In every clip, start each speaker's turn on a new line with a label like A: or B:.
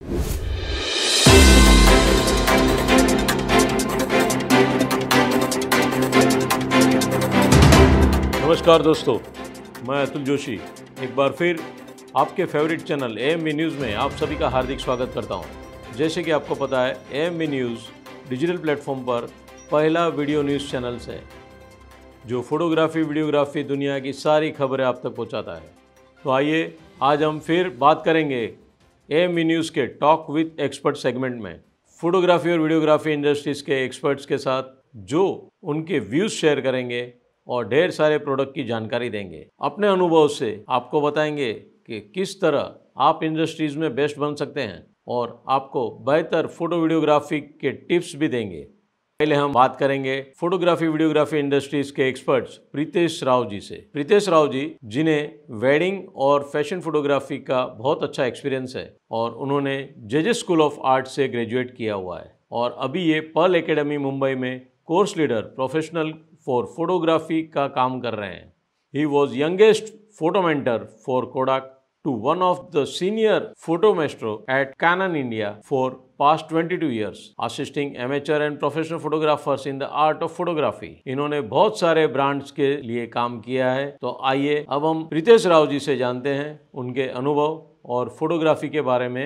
A: नमस्कार दोस्तों, मैं अतुल जोशी एक बार फिर आपके फेवरेट चैनल एएमवी न्यूज़ में आप सभी का हार्दिक स्वागत करता हूं। जैसे कि आपको पता है, एएमवी न्यूज़ डिजिटल प्लेटफॉर्म पर पहला वीडियो न्यूज़ चैनल है जो फोटोग्राफी वीडियोग्राफी दुनिया की सारी खबरें आप तक पहुंचाता है। तो आइए आज हम फिर बात करेंगे एएमवी न्यूज़ के टॉक विद एक्सपर्ट सेगमेंट में फोटोग्राफी और वीडियोग्राफी इंडस्ट्रीज़ के एक्सपर्ट्स के साथ, जो उनके व्यूज़ शेयर करेंगे और ढेर सारे प्रोडक्ट की जानकारी देंगे। अपने अनुभव से आपको बताएंगे कि किस तरह आप इंडस्ट्रीज़ में बेस्ट बन सकते हैं और आपको बेहतर फोटो वीडियोग्राफी के टिप्स भी देंगे। पहले हम बात करेंगे फोटोग्राफी वीडियोग्राफी इंडस्ट्रीज के एक्सपर्ट्स प्रीतेश राव जी से। प्रीतेश राव जी, जिन्हें वेडिंग और फैशन फोटोग्राफी का बहुत अच्छा एक्सपीरियंस है और उन्होंने जेजे स्कूल ऑफ आर्ट से ग्रेजुएट किया हुआ है और अभी ये पर्ल एकेडमी मुंबई में course leader professional for photography का काम कर रहे हैं। He was youngest photo mentor for कोडाक to one of the senior photo maestro at Canon India for past 22 years, assisting amateur and professional photographers in the art of photography. इन्होंने बहुत सारे brands के लिए काम किया है। तो आइए अब हम प्रीतेश राव जी से जानते हैं उनके अनुभव और फोटोग्राफी के बारे में।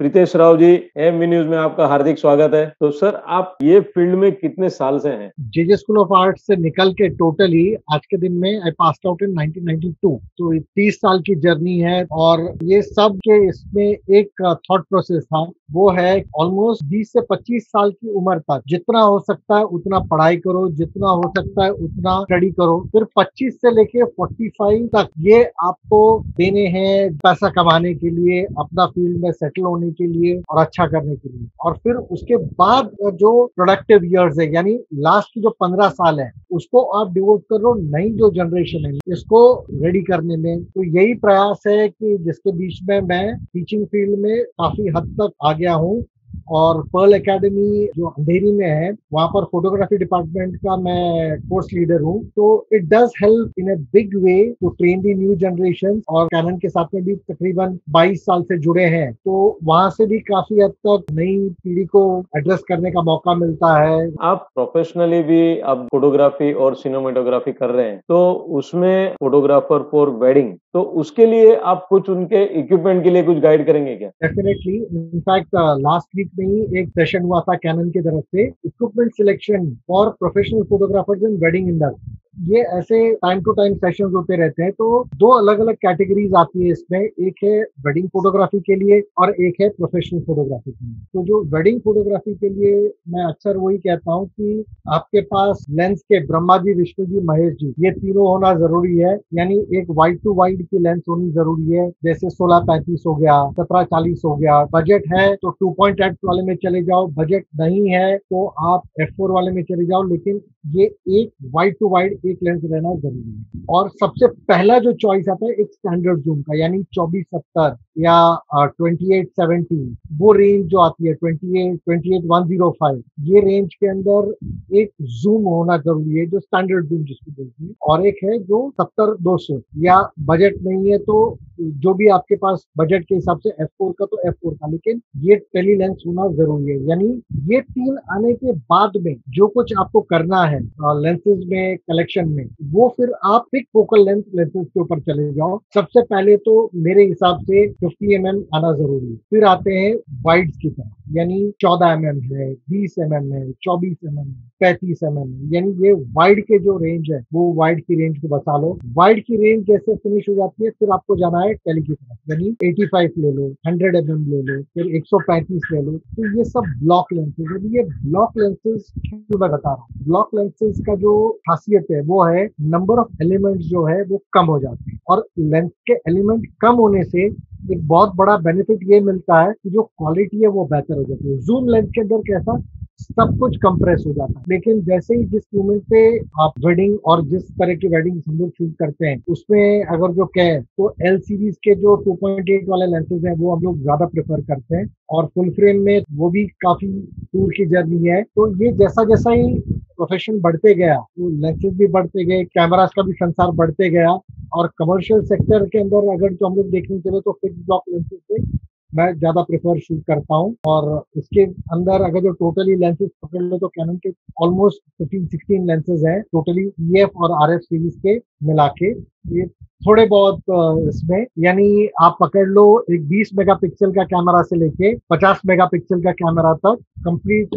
A: प्रीतेश राव जी, एएमवी न्यूज़ में आपका हार्दिक स्वागत है। तो सर, आप ये फील्ड में कितने साल से हैं?
B: जेजे स्कूल ऑफ आर्ट से निकल के टोटली आज के दिन में आई पास्ड आउट इन 1992। तो 30 साल की जर्नी है और ये सब के इसमें एक थॉट प्रोसेस था, वो है ऑलमोस्ट 20 से 25 साल की उम्र तक जितना हो सकता है उतना पढ़ाई करो, जितना हो सकता है उतना स्टडी करो। फिर 25 से लेके 45 तक ये आपको देने हैं पैसा कमाने के लिए, अपना फील्ड में सेटल होने के लिए और अच्छा करने के लिए। और फिर उसके बाद जो प्रोडक्टिव ईयर्स है, यानी लास्ट की जो 15 साल है, उसको आप डिवोट कर लो नई जो जनरेशन है इसको रेडी करने में। तो यही प्रयास है कि जिसके बीच में मैं टीचिंग फील्ड में काफी हद तक आ गया हूँ और पर्ल एकेडमी जो अंधेरी में है वहां पर फोटोग्राफी डिपार्टमेंट का मैं कोर्स लीडर हूँ। तो it does help in a big way to train the new generation. और कैनन के साथ में भी तकरीबन 22 साल से जुड़े हैं, तो वहां से भी काफी हद तक नई पीढ़ी को एड्रेस करने का मौका मिलता है।
A: आप प्रोफेशनली भी अब फोटोग्राफी और सिनेमेटोग्राफी कर रहे हैं, तो उसमें फोटोग्राफर फॉर वेडिंग, तो उसके लिए आप कुछ उनके इक्विपमेंट के लिए कुछ गाइड करेंगे क्या?
B: डेफिनेटली। इनफैक्ट लास्ट वीक में ही एक सेशन हुआ था कैनन की तरफ से, equipment selection for professional photographers in wedding industry. ये ऐसे टाइम टू टाइम सेशंस होते रहते हैं। तो दो अलग अलग कैटेगरीज आती है इसमें, एक है वेडिंग फोटोग्राफी के लिए और एक है प्रोफेशनल फोटोग्राफी के लिए। तो जो वेडिंग फोटोग्राफी के लिए मैं अक्सर वही कहता हूँ कि आपके पास लेंस के ब्रह्मा जी, विष्णु जी, महेश जी, ये तीनों होना जरूरी है। यानी एक वाइड टू वाइड की लेंस होनी जरूरी है, जैसे 16-35 हो गया, 17-40 हो गया। बजट है तो 2.8 वाले में चले जाओ, बजट नहीं है तो आप f4 वाले में चले जाओ, लेकिन ये एक वाइड टू वाइड एक लेंस रहना जरूरी है। और सबसे पहला जो चॉइस आता है एक स्टैंडर्ड जूम का, यानी 24-70 या 28-70, वो रेंज जो आती है 28-105, ये रेंज के अंदर एक जूम होना जरूरी है, जो स्टैंडर्ड जूम जिसको बोलते हैं। और एक है जो 70-200, या बजट नहीं है तो जो भी आपके पास बजट के हिसाब से f4 का तो f4 का, लेकिन ये टेली लेंस होना जरूरी है। यानी ये तीन आने के बाद में जो कुछ आपको करना है लेंसेज में, कलेक्शन में, वो फिर आप पिक फोकल लेंथ लेंसेज के ऊपर चले जाओ। सबसे पहले तो मेरे हिसाब से 50 mm आना जरूरी है। फिर आते हैं वाइड्स की तरफ, यानी 14 mm है, 20 mm है, 24 mm है, 35 mm है। यानी ये वाइड के जो रेंज है वो वाइड की रेंज को बचा लो। वाइड की रेंज जैसे फिनिश हो जाती है, फिर आपको जाना है टेली की तरफ, यानी 85 ले लो, 100 mm ले लो, फिर 135 ले लो। तो ये सब ब्लॉक लेंसेज है। ये ब्लॉक लेंसेज क्यों मैं बता रहा हूँ? ब्लॉक लेंसेज का जो खासियत है वो है नंबर ऑफ एलिमेंट्स जो है वो कम हो जाते हैं, और लेंस के एलिमेंट कम होने से एक बहुत बड़ा बेनिफिट ये मिलता है कि जो क्वालिटी है वो बेहतर हो जाती है। जूम लेंस के अंदर कैसा सब कुछ कंप्रेस हो जाता है, लेकिन जैसे ही जिस मोमेंट पे आप वेडिंग और जिस तरह की वेडिंग हम लोग शूट करते हैं उसमें अगर जो कहे तो एल सीरीज के जो 2.8 वाले लेंसेज हैं वो हम लोग ज्यादा प्रेफर करते हैं, और फुल फ्रेम में वो भी काफी दूर की जर्नी है। तो ये जैसा जैसा ही प्रोफेशन बढ़ते गया, तो लेंसेज भी बढ़ते गए, कैमरास का भी संसार बढ़ते गया, और कमर्शियल सेक्टर के अंदर अगर जो हम लोग देखने चले तो फिक्स ब्लॉक लेंसेज से मैं ज़्यादा प्रेफर शूट करता हूँ। और इसके अंदर अगर जो टोटली लेंसेज पकड़ लो तो कैनन के ऑलमोस्ट 15-16 लेंसेज हैं टोटली EF और RF सीरीज के मिला के। ये थोड़े बहुत इसमें यानी आप पकड़ लो एक 20 मेगापिक्सल का कैमरा से लेके 50 मेगापिक्सल का कैमरा तक कंप्लीट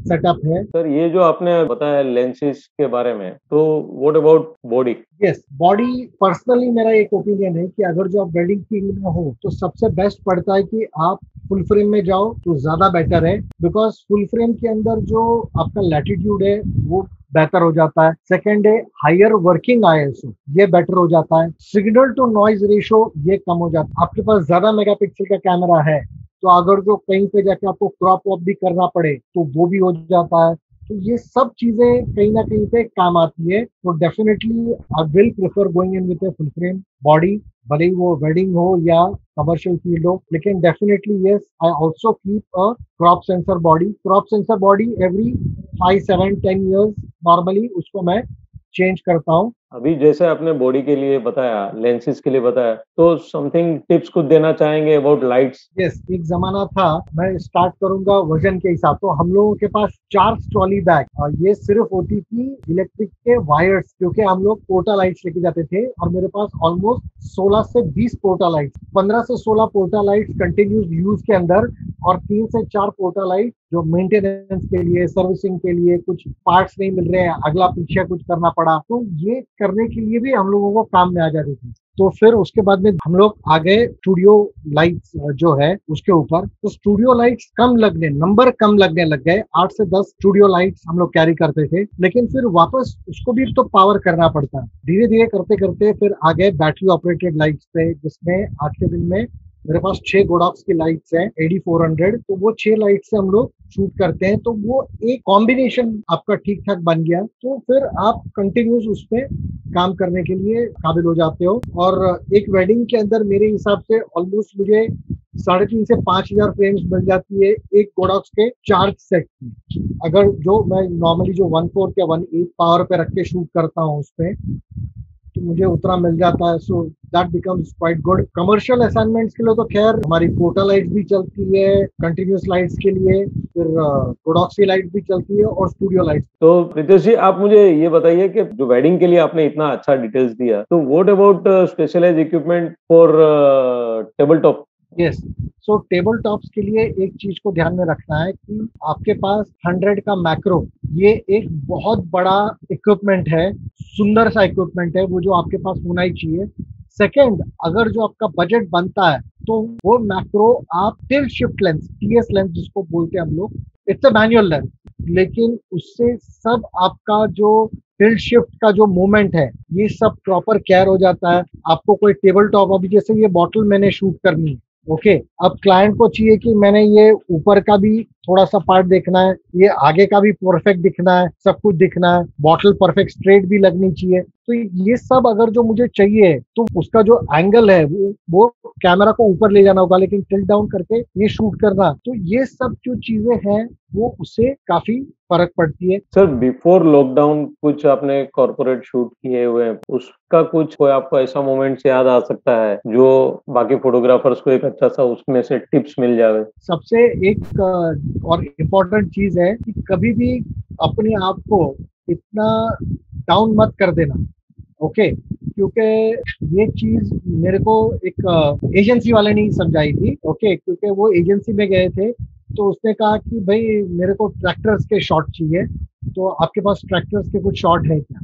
B: सेटअप है।
A: सर ये जो आपने बताया लेंसेज के बारे में, तो what about body?
B: Yes, body personally मेरा एक ओपिनियन है कि अगर जो आप वेडिंग फील्ड में हो तो सबसे बेस्ट पड़ता है कि आप फुल फ्रेम में जाओ तो ज्यादा बेटर है। बिकॉज फुल फ्रेम के अंदर जो आपका लैटिट्यूड है वो बेहतर हो जाता है। सेकंड है हायर वर्किंग ISO, ये बेटर हो जाता है। सिग्नल टू नॉइज रेशो ये कम हो जाता है। आपके पास ज्यादा मेगापिक्सल का कैमरा है तो अगर जो कहीं पे जाके आपको क्रॉप वॉप भी करना पड़े तो वो भी हो जाता है। तो ये सब चीजें कहीं ना कहीं पे काम आती है। तो definitely I will prefer going in with a full frame body, भले ही वो वेडिंग हो या कमर्शियल फील्ड हो। लेकिन definitely yes, I also keep a crop sensor body. Crop sensor body every 5, 7, 10 years normally उसको मैं चेंज करता हूँ।
A: अभी जैसे आपने बॉडी के लिए बताया, लेंसेज के लिए बताया, तो समथिंग टिप्स कुछ देना चाहेंगे अबाउट लाइट्स?
B: यस, एक जमाना था, मैं स्टार्ट करूंगा वजन के हिसाब। तो हम लोगों के पास 4 ट्रॉली बैग, ये सिर्फ होती थी इलेक्ट्रिक के वायर्स, क्योंकि हम लोग पोर्टा लाइट्स लेके जाते थे। और मेरे पास ऑलमोस्ट 16 से 20 पोर्टा लाइट्स, 15 से 16 पोर्टा लाइट्स कंटिन्यूस यूज के अंदर, और 3 से 4 पोर्टा लाइट जो मेंटेनेंस के लिए, सर्विसिंग के लिए, कुछ पार्ट्स नहीं मिल रहे हैं, अगला पीछे कुछ करना पड़ा, तो ये करने के लिए भी हम लोगों को काम में आ जाती थी। तो फिर उसके बाद में हम लोग आ गए स्टूडियो लाइट्स जो है उसके ऊपर। तो स्टूडियो लाइट्स नंबर कम लगने लग गए। 8 से 10 स्टूडियो लाइट्स हम लोग कैरी करते थे, लेकिन फिर वापस उसको भी तो पावर करना पड़ता है। धीरे धीरे करते करते फिर आ गए बैटरी ऑपरेटेड लाइट्स पे, जिसमें आज के दिन में मेरे पास 6 गोडॉक्स की लाइट्स हैं AD400। तो वो 6 लाइट से हम लोग शूट करते हैं। तो वो एक कॉम्बिनेशन आपका ठीक ठाक बन गया, तो फिर आप कंटिन्यूस उस पर काम करने के लिए काबिल हो जाते हो। और एक वेडिंग के अंदर मेरे हिसाब से ऑलमोस्ट मुझे 3,500 से 5,000 फ्रेम्स मिल जाती है एक गोडॉक्स के चार्ज सेट में। अगर जो मैं नॉर्मली जो 1/4 या 1/8 पावर पे रख के शूट करता हूँ उस पे, तो मुझे उतना मिल जाता है। So that becomes quite good. Commercial assignments के लिए तो खैर हमारी पोर्टा लाइट्स भी चलती है कंटिन्यूस लाइट्स के लिए, फिर गोडॉक्स की लाइट भी चलती है, और स्टूडियो लाइट्स।
A: तो प्रीतेश जी, आप मुझे ये बताइए कि जो वेडिंग के लिए आपने इतना अच्छा डिटेल्स दिया, तो what about specialised equipment for table top?
B: Yes, so table tops के लिए एक चीज को ध्यान में रखना है कि आपके पास 100 का मैक्रो, ये एक बहुत बड़ा इक्विपमेंट है, सुंदर सा इक्विपमेंट है, वो जो आपके पास होना ही चाहिए। सेकंड, अगर जो आपका बजट बनता है तो वो मैक्रो आप tilt shift lens, TS lens जिसको बोलते हैं हम लोग, इट्स अ मैनुअल लेंस, लेकिन उससे सब आपका जो टिल्ट शिफ्ट का जो मूवमेंट है ये सब प्रॉपर केयर हो जाता है। आपको कोई टेबल टॉप, अभी जैसे ये बॉटल मैंने शूट करनी है, ओके, अब क्लाइंट को चाहिए कि मैंने ये ऊपर का भी थोड़ा सा पार्ट देखना है, ये आगे का भी परफेक्ट दिखना है, सब कुछ दिखना है, बॉटल परफेक्ट स्ट्रेट भी लगनी चाहिए। तो ये सब अगर जो मुझे चाहिए तो उसका जो एंगल है वो कैमरा को ऊपर ले जाना होगा, लेकिन टिल्ट डाउन करके ये शूट करना। तो ये सब जो चीजें हैं वो उससे काफी फर्क पड़ती है।
A: सर, बिफोर लॉकडाउन कुछ आपने कॉर्पोरेट शूट किए हुए हैं, उसका कुछ कोई आपको ऐसा मोमेंट याद आ सकता है जो बाकी फोटोग्राफर्स को एक अच्छा सा उसमें से टिप्स मिल जाए? सबसे
B: एक और इम्पोर्टेंट चीज है कि कभी भी अपने आप को इतना डाउन मत कर देना, ओके, क्योंकि ये चीज मेरे को एक एजेंसी वाले ने ही समझाई थी, ओके, क्योंकि वो एजेंसी में गए थे तो उसने कहा कि भाई मेरे को ट्रैक्टर्स के शॉट चाहिए, तो आपके पास ट्रैक्टर्स के कुछ शॉट है क्या?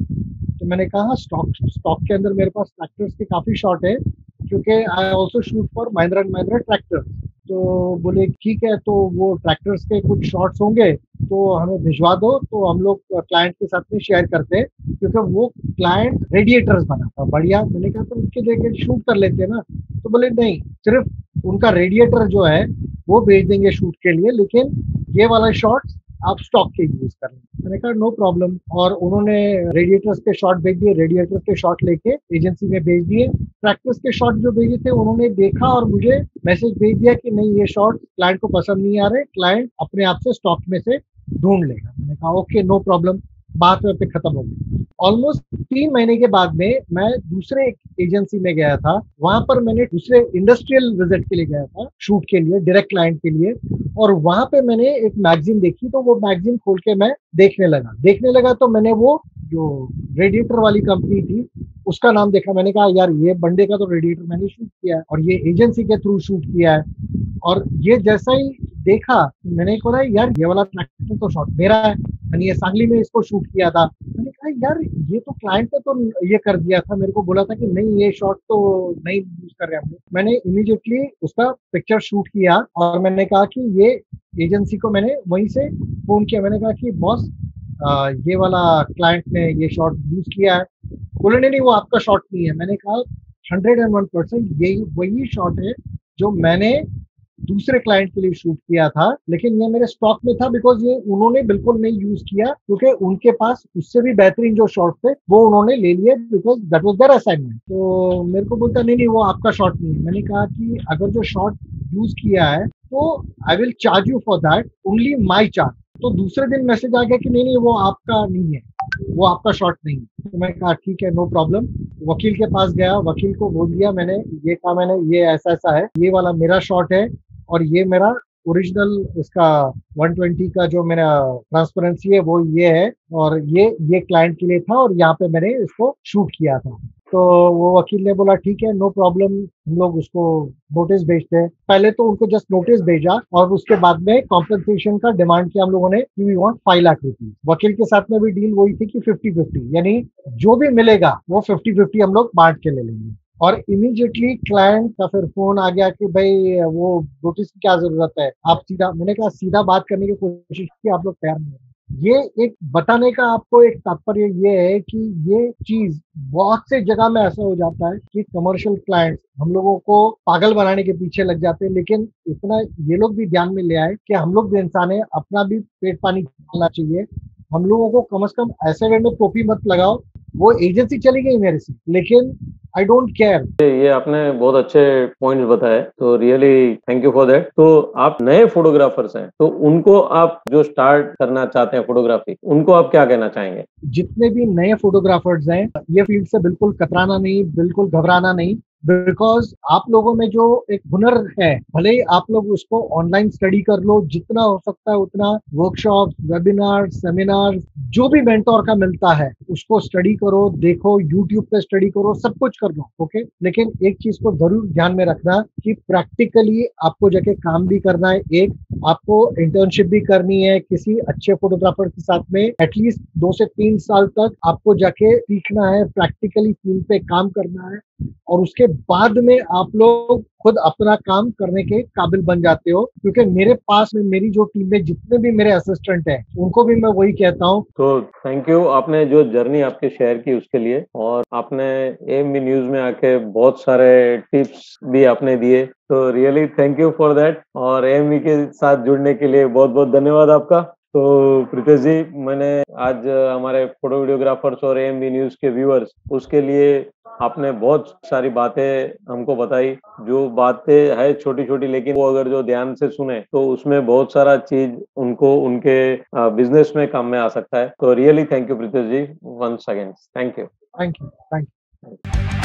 B: तो मैंने कहा स्टॉक के अंदर मेरे पास ट्रैक्टर्स के काफी शॉट है, क्योंकि I also shoot for Mahindra and Mahindra tractor. तो बोले ठीक है, तो वो ट्रैक्टर्स के कुछ शॉट्स होंगे तो हमें भिजवा दो, तो हम लोग क्लाइंट के साथ में शेयर करते हैं, क्योंकि वो क्लाइंट रेडिएटर्स बनाता बढ़िया। मैंने कहा तो उनके लेके शूट कर लेते ना, तो बोले नहीं, सिर्फ उनका रेडिएटर जो है वो भेज देंगे शूट के लिए, लेकिन ये वाला शॉट्स आप स्टॉक के यूज कर लें। मैंने कहा नो प्रॉब्लम, और उन्होंने रेडिएटर्स के शॉट भेज दिए, रेडिएटर के शॉट लेके एजेंसी में भेज दिए। प्रैक्टिस के शॉट जो भेजे थे उन्होंने देखा और मुझे मैसेज भेज दिया कि नहीं, ये शॉट क्लाइंट को पसंद नहीं आ रहे, क्लाइंट अपने आप से स्टॉक में से ढूंढ लेगा। मैंने कहा ओके नो प्रॉब्लम, बात पे खत्म हो गई। ऑलमोस्ट 3 महीने के बाद में मैं दूसरे एक एजेंसी में गया था। वहां पर मैंने दूसरे इंडस्ट्रियल विजिट के लिए गया था, शूट के लिए, डायरेक्ट क्लाइंट के लिए। और वहां पे मैंने एक मैगजीन देखी, तो वो मैगजीन खोल के मैं देखने लगा तो मैंने वो जो रेडिएटर वाली कंपनी थी उसका नाम देखा। मैंने कहा यार ये बंदे का तो रेडिएटर मैंने शूट किया है और ये एजेंसी के थ्रू शूट किया है। और ये जैसा ही देखा, मैंने बोला यार ये वाला ट्रैक्टर तो शॉट मेरा है, मैंने ये सांगली में इसको शूट किया था। मैंने कहा यार ये तो क्लाइंट ने तो ये कर दिया था, मेरे को बोला था कि नहीं ये शॉट तो नहीं यूज कर रहे हम लोग। मैंने इमीडिएटली उसका पिक्चर शूट किया और मैंने कहा कि ये एजेंसी को मैंने वहीं से फोन किया। मैंने कहा कि बॉस ये वाला क्लाइंट ने ये शॉट यूज किया है। बोले नहीं नहीं वो आपका शॉट नहीं है। मैंने कहा 101% यही वही शॉट है जो मैंने दूसरे क्लाइंट के लिए शूट किया था, लेकिन ये मेरे स्टॉक में था बिकॉज ये उन्होंने बिल्कुल नहीं यूज किया, क्योंकि उनके पास उससे भी बेहतरीन जो शॉट थे वो उन्होंने ले लिए because that was their assignment. तो मेरे को बोलता नहीं नहीं वो आपका शॉट नहीं है। मैंने कहा कि अगर जो शॉट यूज किया है तो I will charge you for that, only my charge. तो दूसरे दिन मैसेज आ गया कि नहीं नहीं वो आपका नहीं है, वो आपका शॉट नहीं है। तो मैं कहा ठीक है नो प्रॉब्लम। वकील के पास गया, वकील को बोल दिया मैंने, ये कहा मैंने ये ऐसा ऐसा है, ये वाला मेरा शॉट है और ये मेरा ओरिजिनल इसका 120 का जो मेरा ट्रांसपेरेंसी है वो ये है और ये क्लाइंट के लिए था और यहाँ पे मैंने इसको शूट किया था। तो वो वकील ने बोला ठीक है नो प्रॉब्लम, हम लोग उसको नोटिस भेजते हैं। पहले तो उनको जस्ट नोटिस भेजा और उसके बाद में कॉम्पनसेशन का डिमांड किया हम लोगों ने कि वी वांट 5 लाख रुपीज। वकील के साथ में भी डील वही थी कि 50-50, यानी जो भी मिलेगा वो 50-50 हम लोग बांट के ले लेंगे। और इमीडिएटली क्लाइंट का फिर फोन आ गया कि भाई वो नोटिस की क्या जरूरत है, आप सीधा, मैंने कहा सीधा बात करने की कोशिश की, आप लोग तैयार नहीं है। ये एक बताने का आपको एक तात्पर्य ये है कि ये चीज बहुत से जगह में ऐसा हो जाता है कि कमर्शियल क्लाइंट्स हम लोगों को पागल बनाने के पीछे लग जाते हैं, लेकिन इतना ये लोग भी ध्यान में ले आए कि हम लोग भी इंसान है, अपना भी पेट पानी चलना चाहिए। हम लोगों को कम से कम ऐसे वे में टोपी मत लगाओ। वो एजेंसी चली गई मेरे से, लेकिन आई डोंट केयर।
A: ये आपने बहुत अच्छे पॉइंट्स बताए, तो really thank you for that. तो आप नए फोटोग्राफर्स हैं, तो उनको आप जो स्टार्ट करना चाहते हैं फोटोग्राफी, उनको आप क्या कहना चाहेंगे?
B: जितने भी नए फोटोग्राफर्स हैं, ये फील्ड से बिल्कुल कतराना नहीं, बिल्कुल घबराना नहीं। बिकॉज आप लोगों में जो एक हुनर है, भले ही आप लोग उसको ऑनलाइन स्टडी कर लो, जितना हो सकता है उतना वर्कशॉप, वेबिनार, सेमिनार, जो भी मेंटोर का मिलता है उसको स्टडी करो, देखो, यूट्यूब पे स्टडी करो, सब कुछ कर लो, ओके। लेकिन एक चीज को जरूर ध्यान में रखना कि प्रैक्टिकली आपको जाके काम भी करना है। एक आपको इंटर्नशिप भी करनी है किसी अच्छे फोटोग्राफर के साथ में, एटलीस्ट 2 से 3 साल तक आपको जाके सीखना है, प्रैक्टिकली फील्ड पे काम करना है। और उसके बाद में आप लोग खुद अपना काम करने के काबिल बन जाते हो। क्योंकि मेरे पास में मेरी जो टीम में जितने भी मेरे असिस्टेंट हैं उनको भी मैं वही कहता हूँ।
A: तो थैंक यू, आपने जो जर्नी आपके शेयर की उसके लिए, और आपने एएमबी न्यूज में आके बहुत सारे टिप्स भी आपने दिए, तो really thank you for that. और एएमबी के साथ जुड़ने के लिए बहुत बहुत धन्यवाद आपका। तो प्रीतेश जी, मैंने आज हमारे फोटो वीडियोग्राफर्स और एएमबी न्यूज के व्यूअर्स, उसके लिए आपने बहुत सारी बातें हमको बताई। जो बातें है छोटी छोटी, लेकिन वो अगर जो ध्यान से सुने तो उसमें बहुत सारा चीज उनको उनके बिजनेस में काम में आ सकता है। तो really thank you Pritesh ji, once again thank you.
B: Thank you.